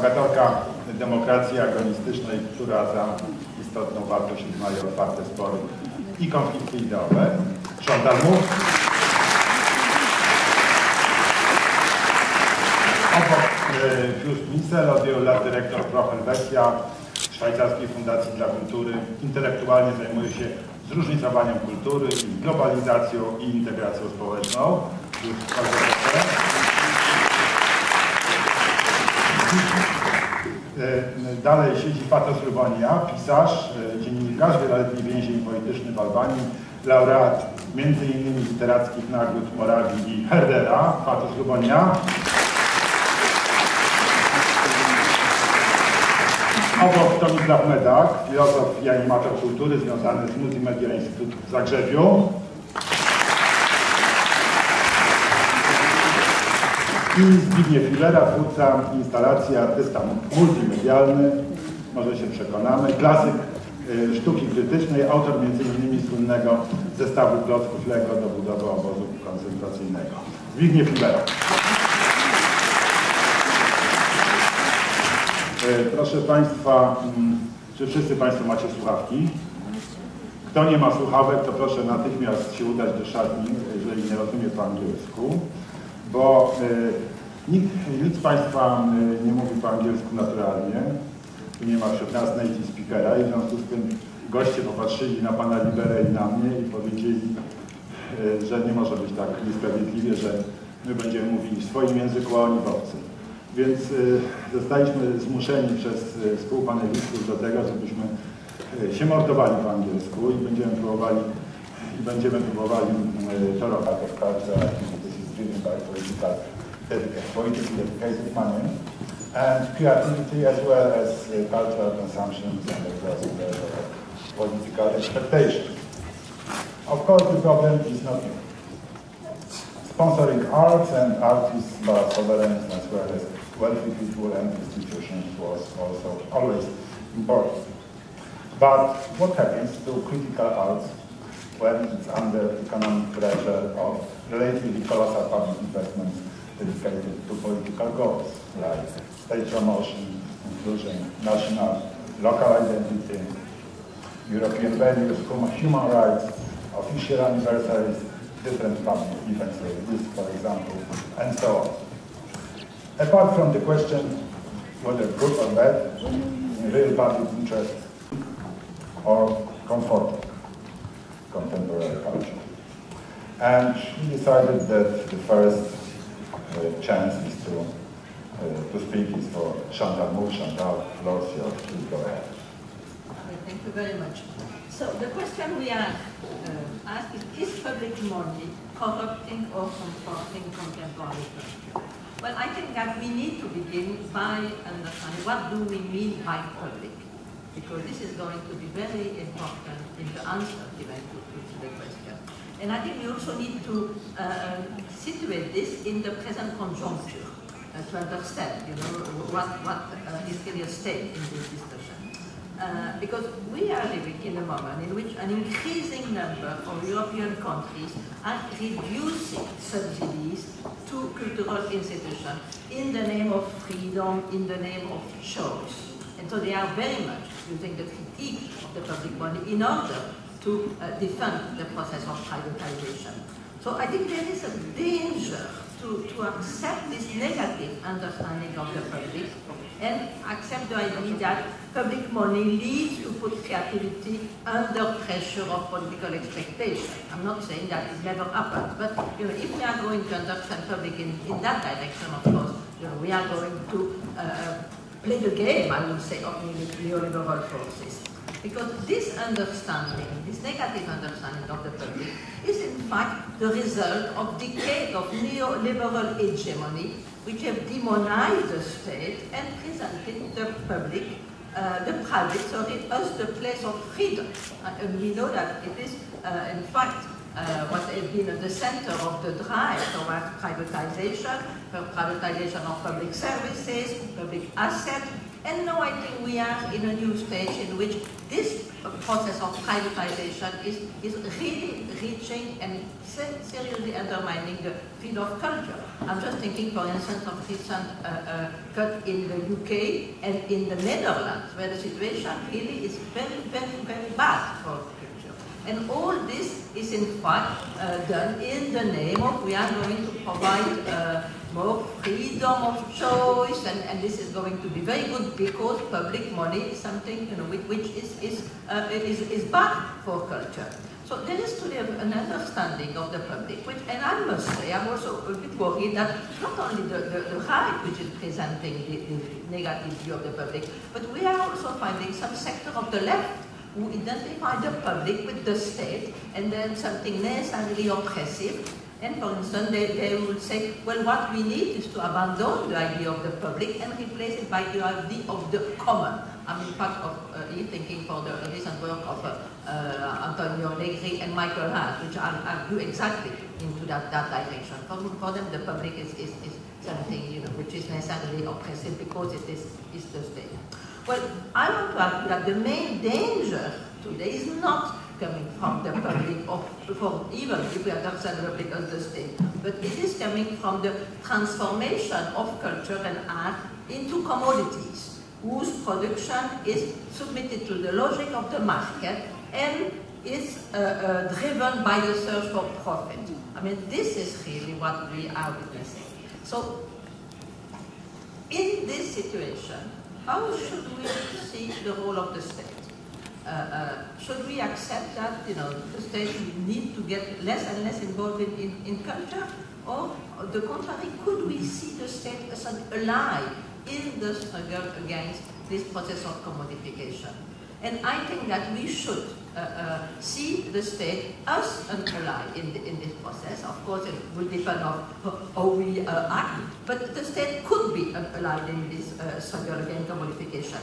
propagatorka demokracji agonistycznej, która za istotną wartość uznaje otwarte spory i konflikty ideowe. Chantal Mouffe. Obok Pius Knüsel, od wielu lat dyrektor Pro Helvetia, Szwajcarskiej Fundacji dla Kultury. Intelektualnie zajmuje się zróżnicowaniem kultury, globalizacją i integracją społeczną. Dalej siedzi Fatos Lubonja, pisarz, dziennikarz, wieloletni więzień polityczny w Albanii, laureat m.in. literackich nagród Morawii i Herdera. Fatos Lubonja. Obok Tomislav Medak, filozof i animator kultury związany z Multimedia Instytutu w Zagrzebiu. I Zbigniew Libera, twórca instalacji, artysta multimedialny, może się przekonamy, klasyk sztuki krytycznej, autor m.in. słynnego zestawu klocków Lego do budowy obozu koncentracyjnego. Zbigniew Libera. Proszę Państwa, czy wszyscy Państwo macie słuchawki? Kto nie ma słuchawek, to proszę natychmiast się udać do szatni, jeżeli nie rozumie po angielsku, bo nikt z Państwa nie mówi po angielsku naturalnie. Tu nie ma wśród nas native speakera i w związku z tym goście popatrzyli na Pana Liberę i na mnie i powiedzieli, że nie może być tak niesprawiedliwie, że my będziemy mówili w swoim języku, a oni w obcym. Więc zostaliśmy zmuszeni przez współpanelistów do tego, żebyśmy się mordowali po angielsku i będziemy próbowali to robić. Politically dedicated money and creativity as well as cultural consumptions and as well as political expectations. Of course, the problem is not sponsoring arts and artists, but sovereigns as well as wealthy people and institutions was also always important. But what happens to critical arts when it's under economic pressure of relatively colossal public investments dedicated to political goals, like state promotion, inclusion, national, local identity, European values, human rights, official anniversaries, different public events like this, for example, and so on. Apart from the question whether good or bad, real public interest or comforting contemporary culture. And we decided that the first chance is to speak is for Chantal Mouffe. Chantal, floor is yours. Please go ahead. Okay, thank you very much. So the question we are asked is public money corrupting or comforting contemporary culture? Well, I think that we need to begin by understanding what do we mean by public, because this is going to be very important in the answer given to the question. And I think we also need to situate this in the present conjuncture to understand, what is really at stake in this discussion. Because we are living in a moment in which an increasing number of European countries are reducing subsidies to cultural institutions in the name of freedom, in the name of choice. And so they are very much using the critique of the public money in order to defend the process of privatization. So I think there is a danger to accept this negative understanding of the public and accept the idea that public money leads to put creativity under pressure of political expectation. I'm not saying that it never happens, but if we are going to understand public in that direction, of course, we are going to play the game, I would say, of neoliberal forces. Because this understanding, this negative understanding of the public, is in fact the result of decades of neoliberal hegemony, which have demonized the state and presented the public, the private, as the place of freedom. And we know that it is, in fact, what has been at the center of the drive towards privatization of public services, public assets. And now I think we are in a new stage in which this process of privatization is really reaching and seriously undermining the field of culture. I'm just thinking, for instance, of recent cut in the UK and in the Netherlands, where the situation really is very, very, very bad for culture. And all this is in fact done in the name of we are going to provide more freedom of choice, and this is going to be very good because public money is something which is bad for culture. So there is today an understanding of the public, which, and I must say, I'm also a bit worried that not only the right which is presenting the negative view of the public, but we are also finding some sector of the left who identify the public with the state and then something necessarily oppressive. And for instance, they will say, well, what we need is to abandon the idea of the public and replace it by the idea of the common. I'm in fact thinking for the recent work of Antonio Negri and Michael Hart, which are exactly into that direction. For them, the public is something which is necessarily oppressive because it is the state. Well, I want to argue that the main danger today is not coming from the public, or from even if we understand the public as the state, but it is coming from the transformation of culture and art into commodities, whose production is submitted to the logic of the market and is driven by the search for profit. I mean, this is really what we are witnessing. So, in this situation, how should we see the role of the state? Should we accept that the state need to get less and less involved in culture, or the contrary, could we see the state as an ally in the struggle against this process of commodification? And I think that we should see the state as an ally in this process. Of course, it will depend on how we act, but the state could be an ally in this struggle against commodification.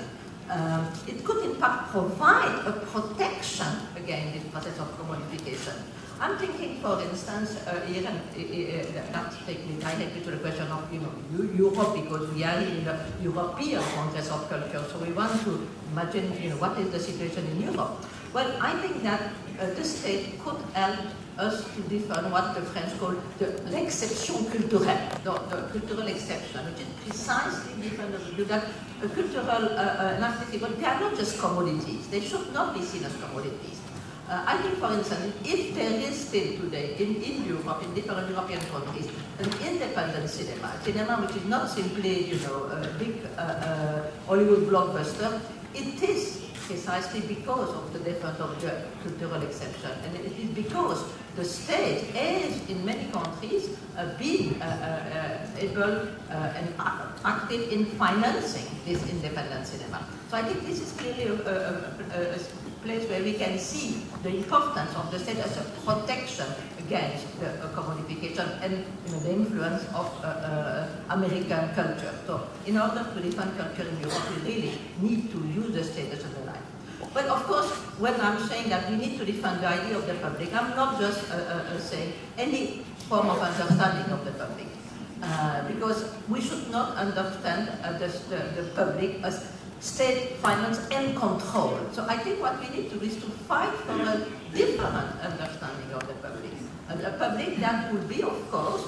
It could in fact provide a protection against this process of commodification. I'm thinking, for instance, that takes me directly to the question of Europe, because we are in the European Congress of Culture, so we want to imagine what is the situation in Europe. Well, I think that the state could help us to define what the French call l'exception culturelle, the cultural exception, which is precisely different to that cultural and artistic, but they are not just commodities. They should not be seen as commodities. I think, for instance, if there is still today in Europe, in different European countries, an independent cinema which is not simply a big Hollywood blockbuster, it is precisely because of the difference of the cultural exception, and it is because the state has, in many countries, been able and active in financing this independent cinema. So I think this is clearly a place where we can see the importance of the state as a protection against the commodification and the influence of American culture. So in order to defend culture in Europe, we really need to use the state as an ally. But of course, when I'm saying that we need to defend the idea of the public, I'm not just saying any form of understanding of the public. Because we should not understand the public as state finance and control. So I think what we need to do is to fight for a different understanding of the public. A public that would be, of course,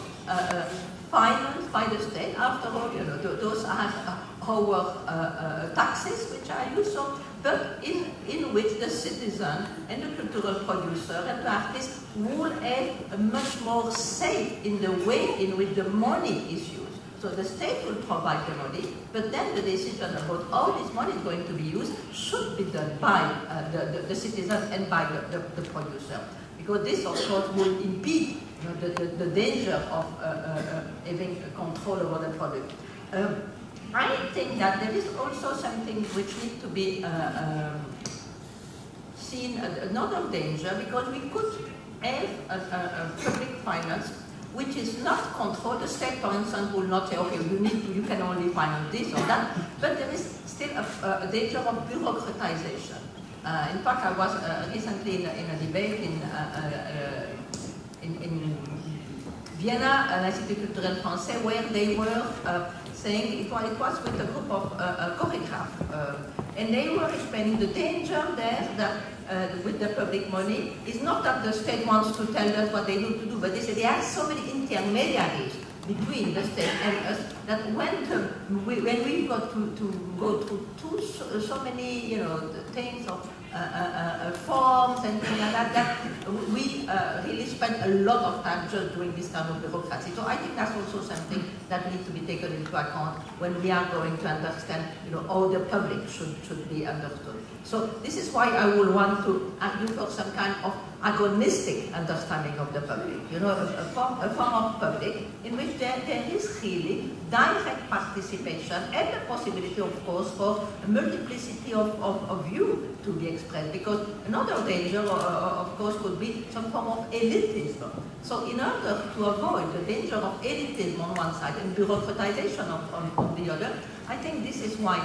financed by the state. After all, those are our taxes which are used, but in which the citizen and the cultural producer and the artist will have a much more say in the way in which the money is used. So the state will provide the money, but then the decision about how this money is going to be used should be done by the citizen and by the producer. Because this, of course, will impede the danger of having control over the product. I think that there is also something which needs to be seen, another danger, because we could have a public finance which is not controlled. The state, for instance, will not say, okay, you can only finance this or that, but there is still a danger of bureaucratization. In fact, I was recently in a debate in Vienna, l'Institut Culturel Français, where they were saying it was with a group of choreographers, And they were explaining the danger there that with the public money is not that the state wants to tell us what they need to do, but they say there are so many intermediaries between the state and us that when we got to go through so many things of forms and things like that, we really spend a lot of time just doing this kind of bureaucracy. So I think that's also something that needs to be taken into account when we are going to understand how the public should be understood. So this is why I would want to argue for some kind of agonistic understanding of the public, a form of public in which there is really direct participation and the possibility, of course, for a multiplicity of view to be expressed. Because another danger, of course, could be some form of elitism. So in order to avoid the danger of elitism on one side and bureaucratization on the other, I think this is why...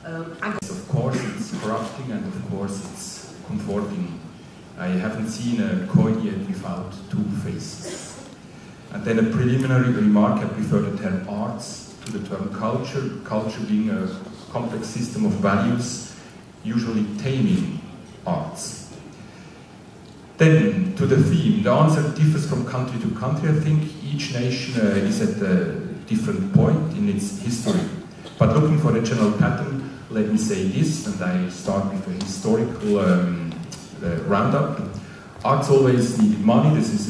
of course it's corrupting and of course it's comforting. I haven't seen a coin yet without two faces. And then a preliminary remark, I prefer the term arts to the term culture, culture being a complex system of values, usually taming arts. Then, to the theme, the answer differs from country to country. I think each nation is at a different point in its history. But looking for a general pattern, let me say this, and I start with a historical roundup. Arts always needed money. This is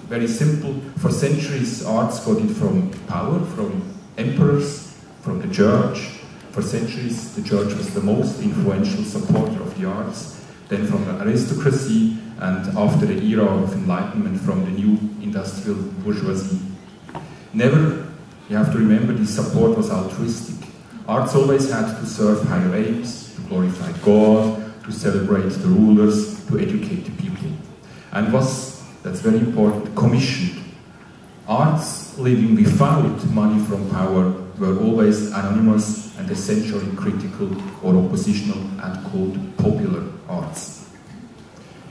very simple. For centuries, arts got it from power, from emperors, from the church. For centuries, the church was the most influential supporter of the arts. Then from the aristocracy, and after the era of enlightenment, from the new industrial bourgeoisie. Never, you have to remember, this support was altruistic. Arts always had to serve higher aims, to glorify God, to celebrate the rulers, to educate the people. And was, that's very important, commissioned. Arts living without money from power were always anonymous and essentially critical or oppositional and called popular arts.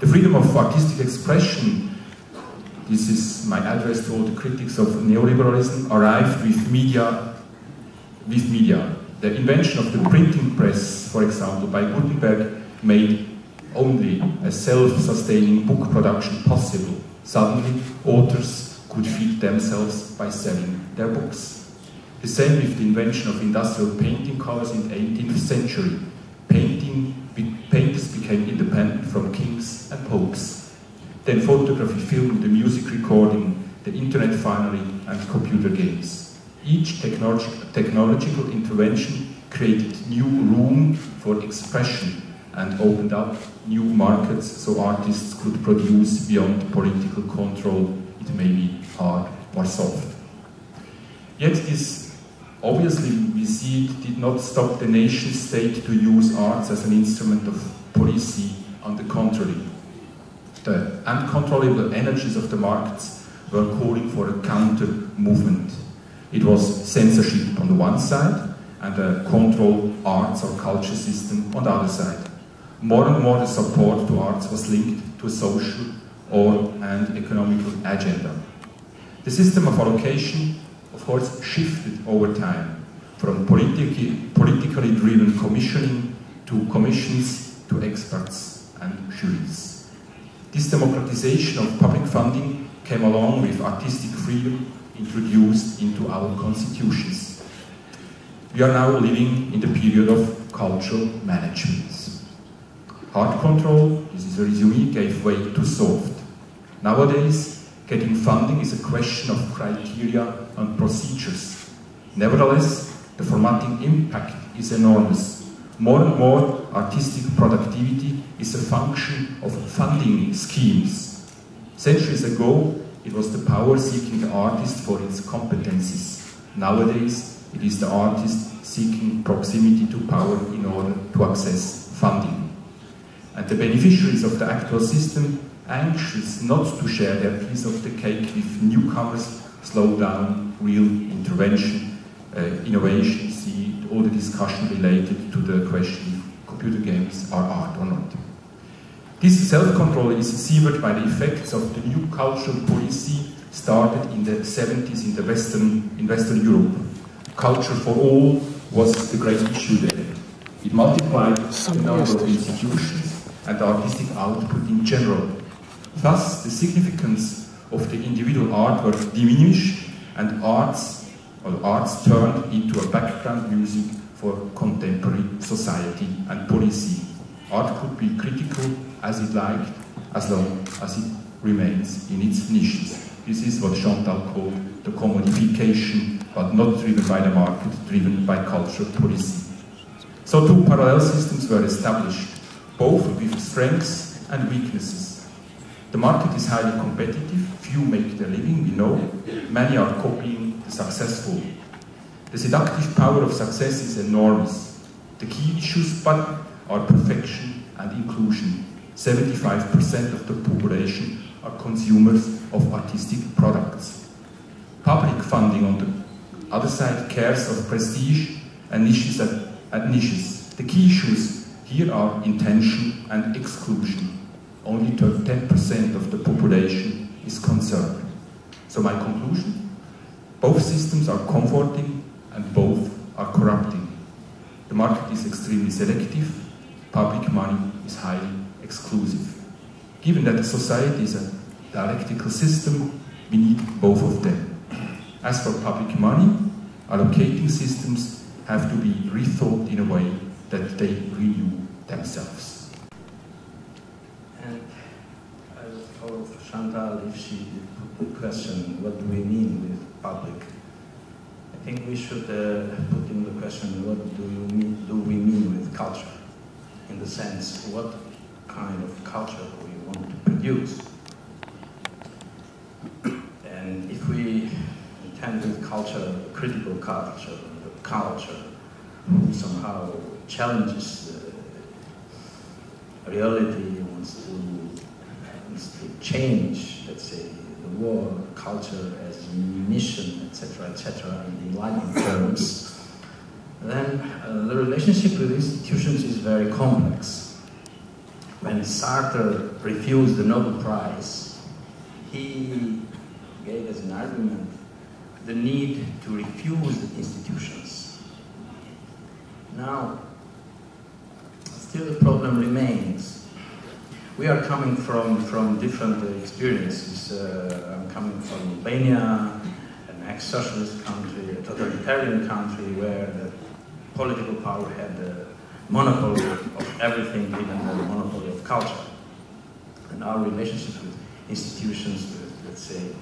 The freedom of artistic expression, this is my address to all the critics of neoliberalism, arrived with media. The invention of the printing press, for example, by Gutenberg, made only a self-sustaining book production possible. Suddenly, authors could feed themselves by selling their books. The same with the invention of industrial painting colors in the 18th century. Painters became independent from kings and popes. Then photography, film, the music recording, the internet finally, and computer games. Each technological intervention created new room for expression and opened up new markets so artists could produce beyond political control. It may be hard or soft. Yet this, obviously we see it, did not stop the nation state to use arts as an instrument of policy. On the contrary, the uncontrollable energies of the markets were calling for a counter-movement. It was censorship on the one side and a controlled arts or culture system on the other side. More and more the support to arts was linked to a social and economical agenda. The system of allocation, of course, shifted over time from politically driven commissioning to commissions to experts and juries. This democratization of public funding came along with artistic freedom introduced into our constitutions. We are now living in the period of cultural management. Hard control, this is a resume, gave way to soft. Nowadays, getting funding is a question of criteria and procedures. Nevertheless, the formatting impact is enormous. More and more, artistic productivity is a function of funding schemes. Centuries ago, it was the power seeking the artist for its competencies. Nowadays, it is the artist seeking proximity to power in order to access funding. And the beneficiaries of the actual system, anxious not to share their piece of the cake with newcomers, slow down real intervention, innovation, see all the discussion related to the question if computer games are art or not. This self-control is severed by the effects of the new cultural policy started in the 70s in Western Europe. Culture for all was the great issue there. It multiplied the number of institutions and artistic output in general. Thus, the significance of the individual artwork diminished, and arts turned into a background music for contemporary society and policy. Art could be critical as it liked, as long as it remains in its niches. This is what Chantal called the commodification, but not driven by the market, driven by cultural policy. So two parallel systems were established, both with strengths and weaknesses. The market is highly competitive, few make their living, we know, many are copying the successful. The seductive power of success is enormous. The key issues but are perfection and inclusion. 75% of the population are consumers of artistic products. Public funding, on the other side, cares of prestige and niches at niches. The key issues here are intention and exclusion. Only 10% of the population is concerned. So my conclusion, both systems are comforting and both are corrupting. The market is extremely selective, public money is highly exclusive. Given that the society is a dialectical system, we need both of them. As for public money, allocating systems have to be rethought in a way that they renew themselves. And I will follow Chantal if she put the question, what do we mean with public? I think we should put in the question, what do we mean with culture? In the sense, what kind of culture do we want to produce? And if we intend with culture, critical culture, the culture who somehow challenges reality, wants to change, let's say, the world, culture as a mission, etc., in enlightened terms, then the relationship with institutions is very complex. When Sartre refused the Nobel Prize, he gave as an argument the need to refuse the institutions. Now, still the problem remains. We are coming from different experiences. I'm coming from Albania, an ex-socialist country, a totalitarian country where the political power had the monopoly of everything, even the monopoly of culture. And our relationship with institutions, with, let's say,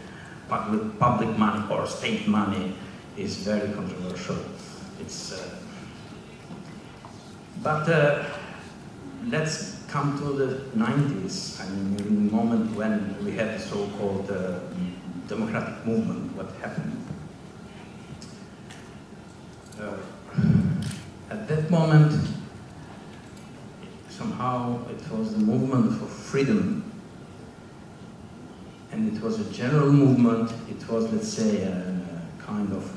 public money or state money is very controversial. It's, let's come to the 90s, I mean, in the moment when we had the so-called democratic movement, what happened? At that moment, somehow it was the movement for freedom. And it was a general movement, it was, let's say, a kind of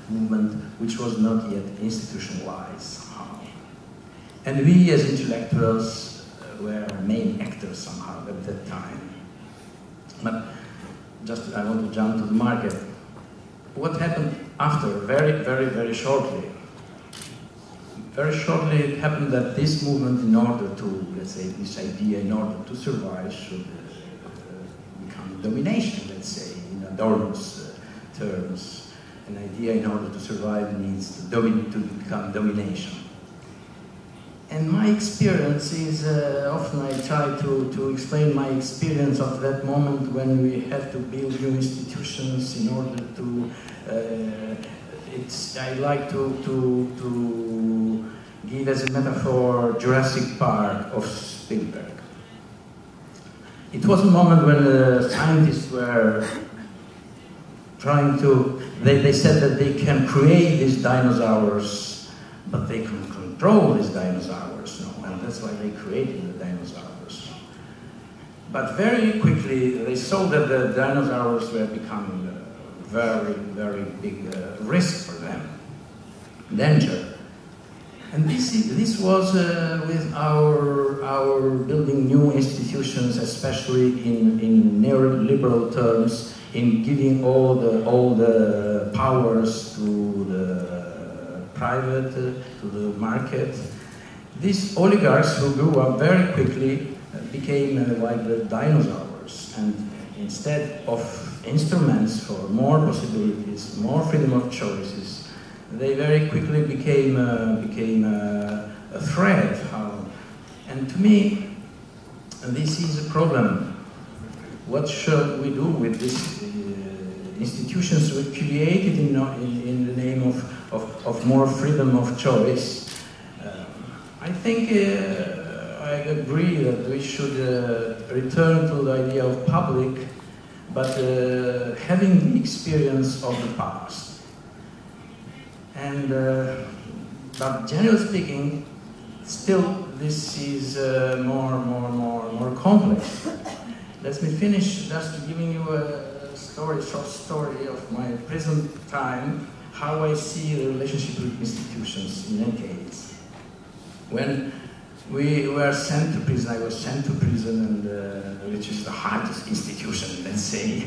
movement which was not yet institutionalized somehow. And we as intellectuals were main actors somehow at that time. But just I want to jump to the market. What happened after, very shortly? Very shortly it happened that this movement, in order to, let's say, this idea, in order to survive, should become domination, let's say, in Adorno's terms. An idea, in order to survive, needs to become domination. And my experience is, often I try to explain my experience of that moment when we had to build new institutions in order to, I like to give as a metaphor Jurassic Park of Spielberg. It was a moment when the scientists were trying to, they said that they can create these dinosaurs, but they can control these dinosaurs, no? And that's why they created the dinosaurs. But very quickly they saw that the dinosaurs were becoming a very big risk for them, danger. And this was with our building new institutions, especially in neoliberal terms, in giving all the powers to the private, to the market. These oligarchs who grew up very quickly became like the dinosaurs, and instead of instruments for more possibilities, more freedom of choices, they very quickly became a threat. And to me, this is a problem. What should we do with these institutions we created in the name of more freedom of choice? I think I agree that we should return to the idea of public, but having the experience of the past. And but generally speaking, still this is more complex. Let me finish just giving you a short story of my present time, how I see the relationship with institutions in any case. When we were sent to prison, I was sent to prison, and which is the hardest institution, let's say.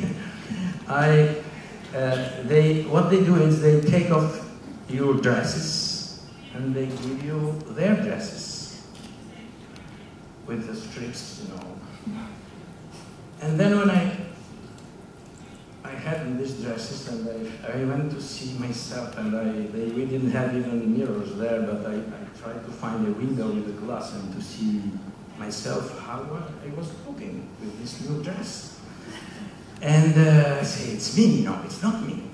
What they do is they take off your dresses and they give you their dresses with the strips, you know. And then when I had these dresses, and I went to see myself, and we didn't have even mirrors there, but I tried to find a window with a glass and to see myself how I was looking with this new dress. And I say, it's me. No, it's not me.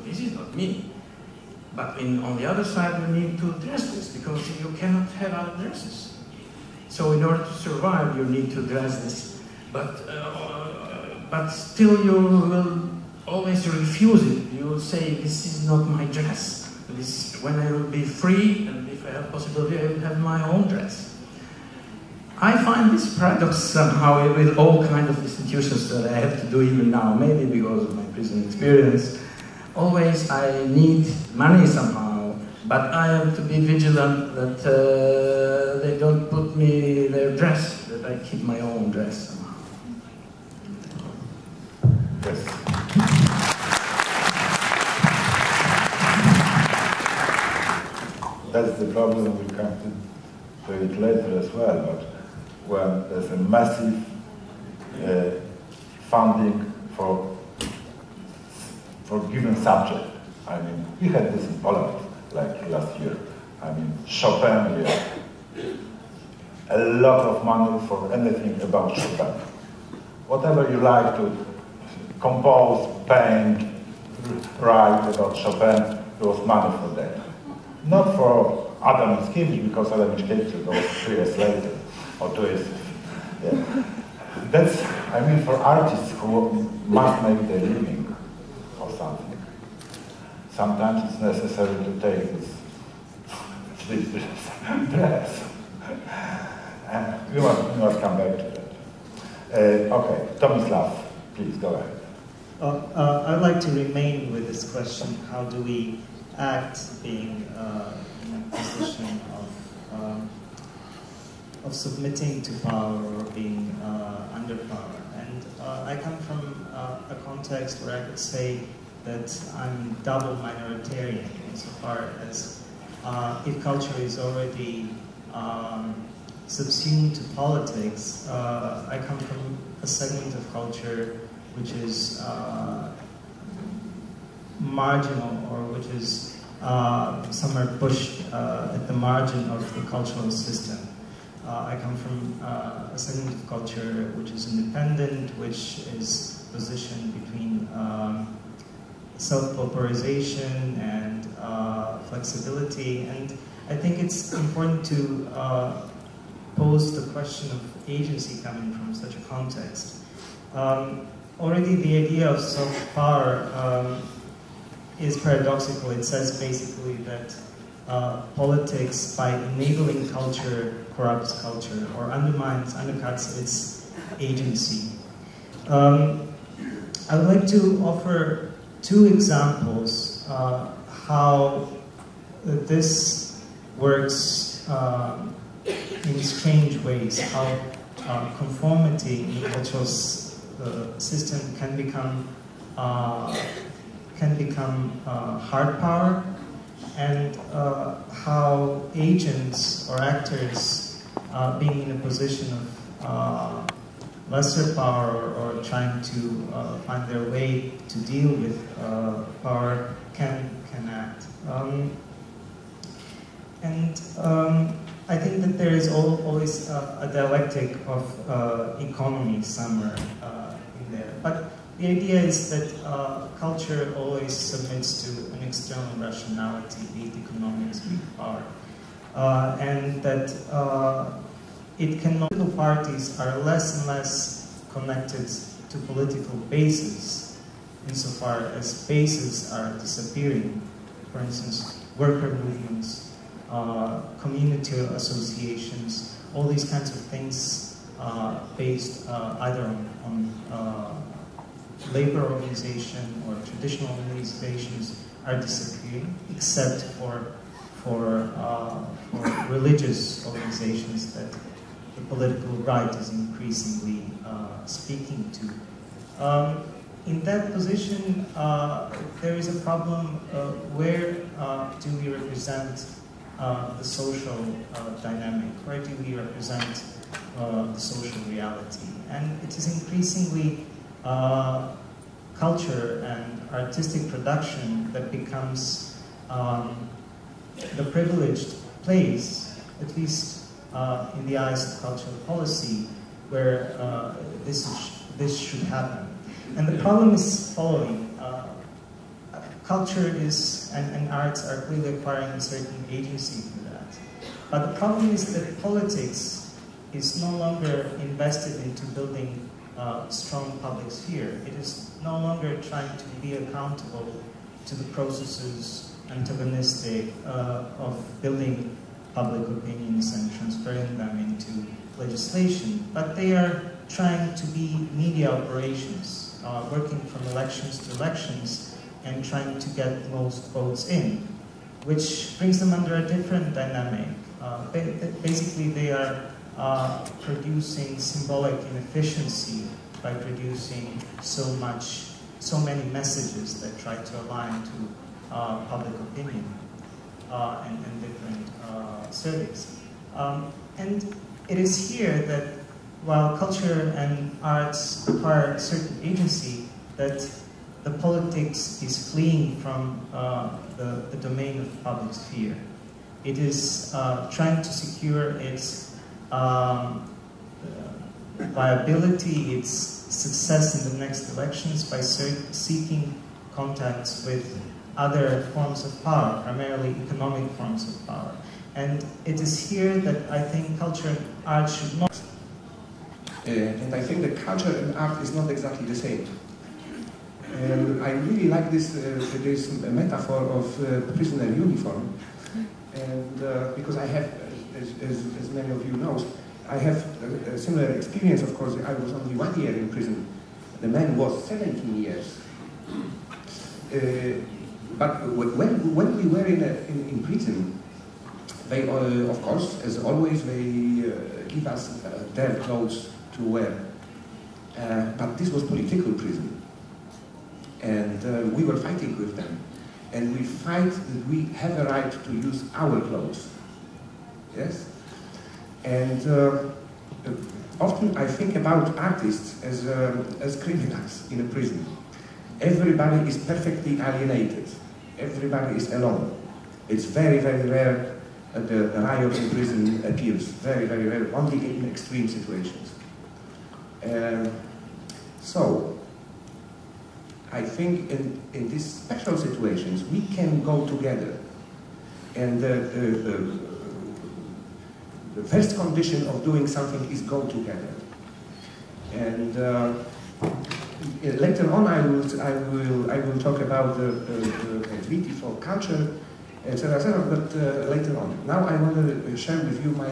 This is not me. But on the other side, you need two dresses, because you cannot have other dresses. So in order to survive, you need to dress this. But still you will always refuse it. You will say, this is not my dress. When I will be free, and if I have possibility, I will have my own dress. I find this paradox somehow with all kinds of institutions that I have to do even now, maybe because of my prison experience. Always I need money somehow, but I have to be vigilant that they don't put me their dress, that I keep my own dress somehow. Yes. That's the problem, we'll come to it later as well, but when there's a massive funding for given subject. I mean, we had this in Poland, like last year. I mean, Chopin here. A lot of money for anything about Chopin. Whatever you like to compose, paint, write about Chopin, there was money for that. Not for Adam Mickiewicz, because Adam Mickiewicz goes 3 years later, or 2 years. Yeah. That's, I mean, for artists who must make their living or something. Sometimes it's necessary to take this dress. And we must come back to that. Okay, Tomislav, please go ahead. I'd like to remain with this question: how do we act being in a position of submitting to power or being under power? And I come from a context where I could say that I'm double minoritarian insofar as if culture is already subsumed to politics, I come from a segment of culture which is marginal, or which is somewhere pushed at the margin of the cultural system. I come from a segment of culture which is independent, which is positioned between self-pauperization and flexibility. And I think it's important to pose the question of agency coming from such a context. Already the idea of soft power is paradoxical. It says basically that politics, by enabling culture, corrupts culture, or undercuts its agency. I would like to offer 2 examples how this works in strange ways, how conformity in the cultural system can become hard power, and how agents or actors being in a position of lesser power or trying to find their way to deal with power can act. I think that there is always a dialectic of economy somewhere in there. But the idea is that culture always submits to an external rationality, be it economics, be it power. And that political parties are less and less connected to political bases insofar as bases are disappearing. For instance, worker movements, community associations, all these kinds of things based either on labor organization or traditional organizations are disappearing, except for religious organizations that the political right is increasingly speaking to. In that position, there is a problem where do we represent the social dynamic? Where do we represent the social reality? And it is increasingly culture and artistic production that becomes the privileged place, at least in the eyes of cultural policy, where this should happen. And the problem is following. Culture is, and arts are clearly acquiring a certain agency for that. But the problem is that politics is no longer invested into building a strong public sphere. It is no longer trying to be accountable to the processes antagonistic of building public opinions and transferring them into legislation. But they are trying to be media operations, working from elections to elections, and trying to get the most votes in, which brings them under a different dynamic. Basically, they are producing symbolic inefficiency by producing so many messages that try to align to public opinion and different surveys. And it is here that while culture and arts acquire certain agency, that the politics is fleeing from the domain of the public sphere. It is trying to secure its viability, its success in the next elections by seeking contacts with other forms of power, primarily economic forms of power. And it is here that I think culture and art should not. And I think that culture and art is not exactly the same. I really like this metaphor of prisoner uniform, and because I have, as many of you know, I have a similar experience. Of course, I was only 1 year in prison. The man was 17 years. But when we were in prison, they, of course, as always, they give us their clothes to wear. But this was political prison. And we were fighting with them. And we fight that we have a right to use our clothes. Yes? And often I think about artists as criminals in a prison. Everybody is perfectly alienated. Everybody is alone. It's very, very rare that the riot in prison appears. Very, very rare, only in extreme situations. So, I think in these special situations, we can go together. And the first condition of doing something is go together. And later on, I will talk about the treaty for culture, etc., but later on. Now I want to share with you my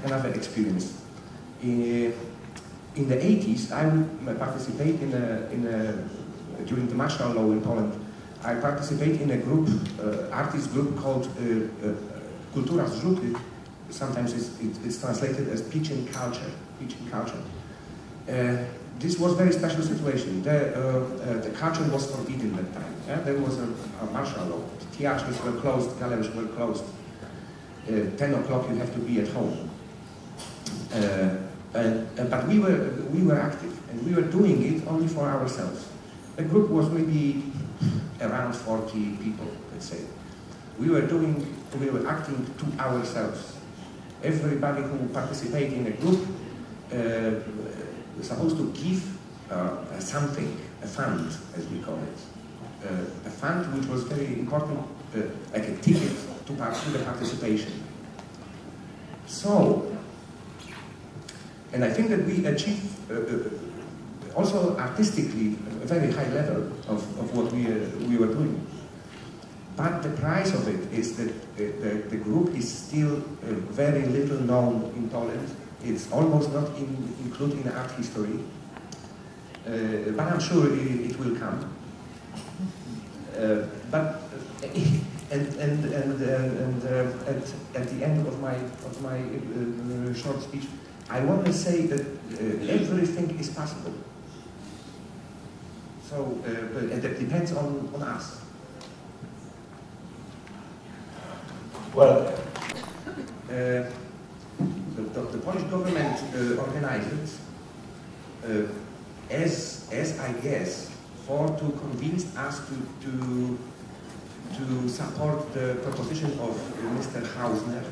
another experience. In the 80s, I participate during the martial law in Poland. I participate in a group, artist group called Kultura. Sometimes it's translated as pitching culture. this was a very special situation. The culture was forbidden that time. Yeah? There was a martial law. Theatres were closed, galleries were closed. 10 o'clock you have to be at home. But we were active, and we were doing it only for ourselves. The group was maybe around 40 people, let's say. We were acting to ourselves. Everybody who participated in a group was supposed to give something, a fund, as we call it. A fund which was very important, like a ticket to the participation. So, and I think that we achieved also artistically a very high level of what we were doing. But the price of it is that the group is still very little known in Poland. It's almost not included in art history. But I'm sure it will come. But at the end of my short speech, I want to say that everything is possible. So and that depends on us. Well, the Polish government organized it as I guess to convince us to support the proposition of Mr. Hausner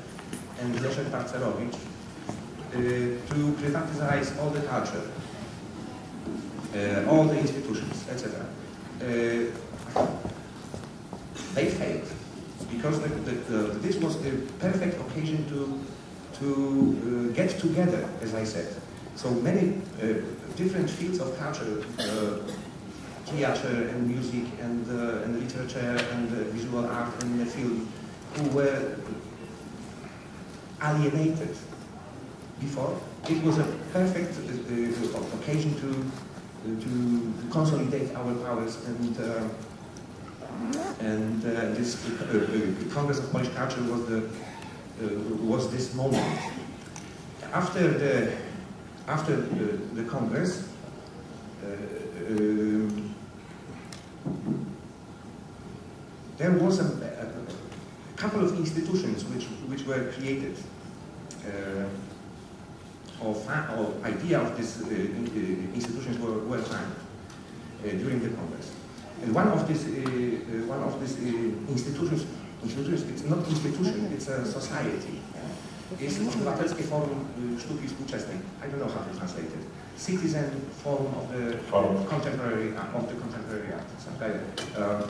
and Leszek Parcerowicz to privatize all the culture, all the institutions, etc. They failed because this was the perfect occasion to get together, as I said. So many different fields of culture, theater and music and literature and visual art and film, who were alienated before. It was a perfect occasion to consolidate our powers, and this Congress of Polish Culture was this moment. After the Congress, there was a couple of institutions which were created, or idea of these institutions were found during the Congress. And one of these institutions, it's not institution, it's a society. It's Obywatelskie Forum Sztuki Współczesnej. I don't know how to translate it. Citizen Forum of the Contemporary Art, something like that.